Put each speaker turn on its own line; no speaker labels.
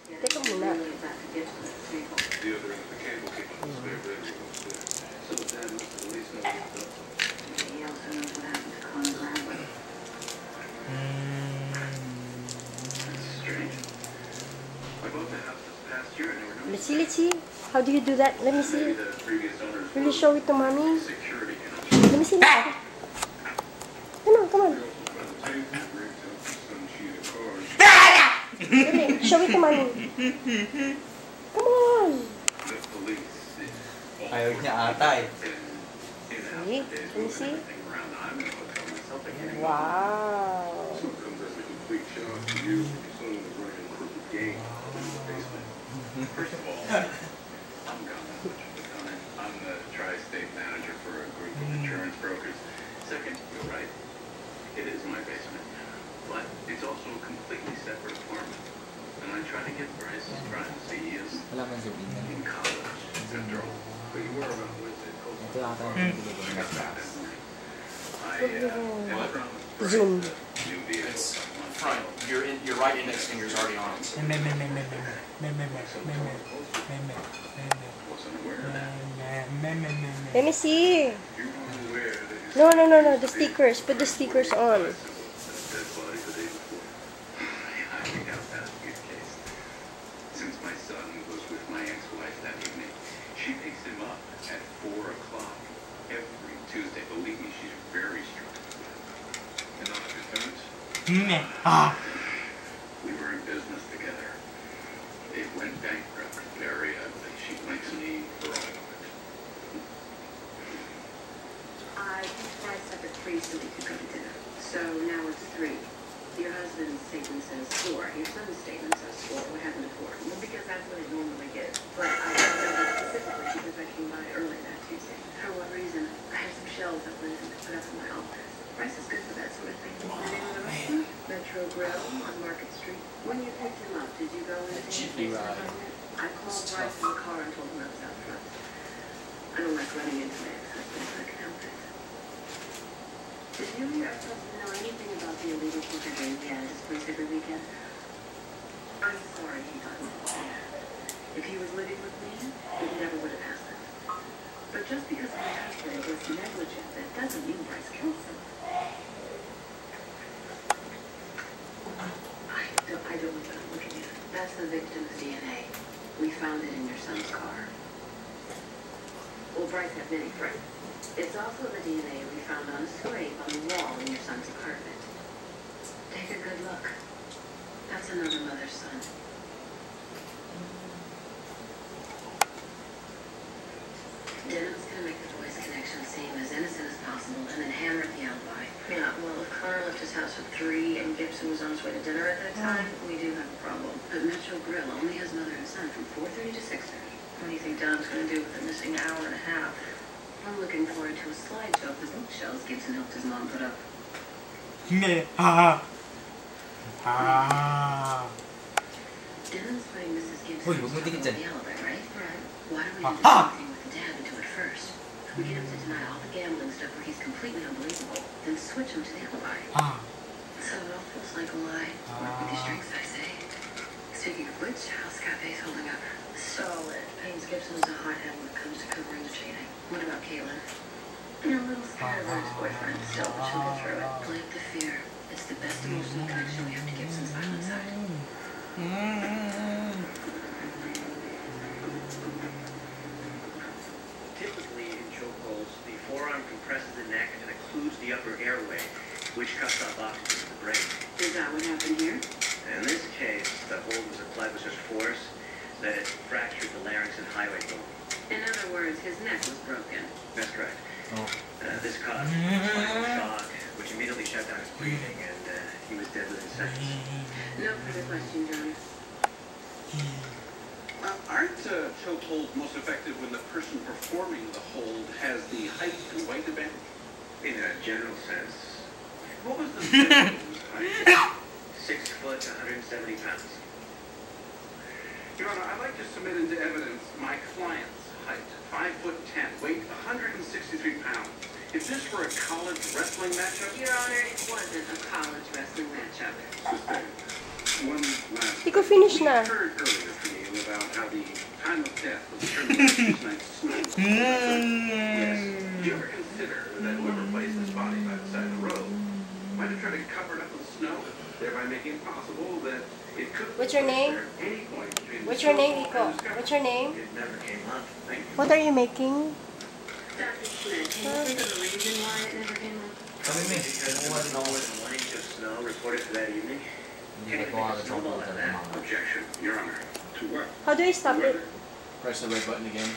Teka muna. Let's see. How do you do that? Let me see. Will you show it to mommy? Let me see. Come on. Really? Show it to mommy. Come on.
Ayaw niya ata eh.
See? Let me see. Wow.
First of all, I'm the tri-state manager for a group of insurance brokers. Second, you're right. It is my basement. But it's also a completely separate apartment. And I try to get Bryce's privacy as in college, after all. But you were around with it.
Ito ata yung pinili ng gas.
Zoom.
It's front. Your right index finger's already on it.
Let me see. No. The stickers. Put the stickers on.
Since my son was with my ex-wife that evening, she picks him up at 4 o'clock every Tuesday. Believe me, she's very strict. And not a good parent? We were in business together. It went bankrupt very ugly. She blames me for all of it.
I picked Bryce up at 3 so we could go to dinner. So now it's 3. Your husband's statement says 4. Your son's statement says 4. What happened to 4? Well, because that's what it normally is. But I don't know that specifically because I came by early that Tuesday. For what reason? I have some shelves that went in to put up in my office. Bryce is good for that sort of thing. The name of the restaurant? Metro Grill on Market Street. When you picked him up, did you go into the apartment? I called Bryce in the car and told him I was out front. I don't like running into my ex-husband if I can help it. Did you or your ex-husband know anything about the illegal poker game he had at his place every weekend? I'm sorry he got involved. If he was living with me, it never would have happened. But just because my husband was negligent, that doesn't mean Bryce killed someone. I don't know what I'm looking at. That's the victim's DNA. We found it in your son's car. Well, Bryce had many friends. It's also the DNA we found on a scrape on the wall in your son's apartment. Take a good look. That's another mother's son. Denham's gonna make the boys' connection seem as innocent as possible and then hammer at the alibi. Yeah, well, if Connor left his house at 3 and Gibson was on his way to dinner at that time, we do have a problem. But Metro Grill only has mother and son from 4:30 to 6:30. What do you think Dom's gonna do with the missing hour and a half? I'm looking forward to a slideshow of the bookshelves Gibson helped his mom put up. Denham's putting Mrs. Gibson on the alibi, right? Right. Why don't we do the same thing with Dad and do it first? We get him to deny all the gambling stuff where he's completely unbelievable, then switch him to the alibi. So it all feels like a lie. Work with your strengths, I say. Speaking of which, how's Cafe's holding up? Solid. Haynes Gibson is a hothead when it comes to covering the cheating. What about Caitlin? A little scared about his boyfriend still, but she'll get through it. Blank the fear. It's the best emotional connection we have to Gibson's violent side.
Typically, in chokeholds, the forearm compresses the neck and occludes the upper airway, which cuts off oxygen to the brain.
Is that what happened here?
In this case, the hold was applied with such force that it fractured the larynx and highway bone.
In other words, his neck was broken.
That's correct. This caused spinal shock, which immediately shut down his breathing, and he was dead within seconds.
No further question, John.
Aren't chokeholds most effective when the person performing the hold has the height and weight advantage?
In a general sense,
What was the victim's height?
6 foot, 170 pounds.
Your Honor, I'd like to submit into evidence my client's height, 5'10", weight 163 pounds. If this were a college wrestling matchup,
Your Honor, it wasn't a college wrestling matchup.
sustained. One last
Ico, finish na.
We heard earlier from you about how the time of death was determined by this night's snow. Yes. Did you ever consider that whoever placed this body by the side of the road might have tried to cover it up with snow, thereby making it possible that it could
What's your name?
at any point between
What's
the
your name,
snow
Ico?
and the sky?
What's your name?
It never came up.
Thank you.
What are you making?
Dr. Schmidt, can you think of the reason why it never came up?
Kami may,
Because there
kumuha
was
din
no
ako.
more than 1 inch of snow reported for that evening.
Hindi na gawa ka sa mga
Objection, Your Honor. To what?
How do I stop it?
Press the red button again.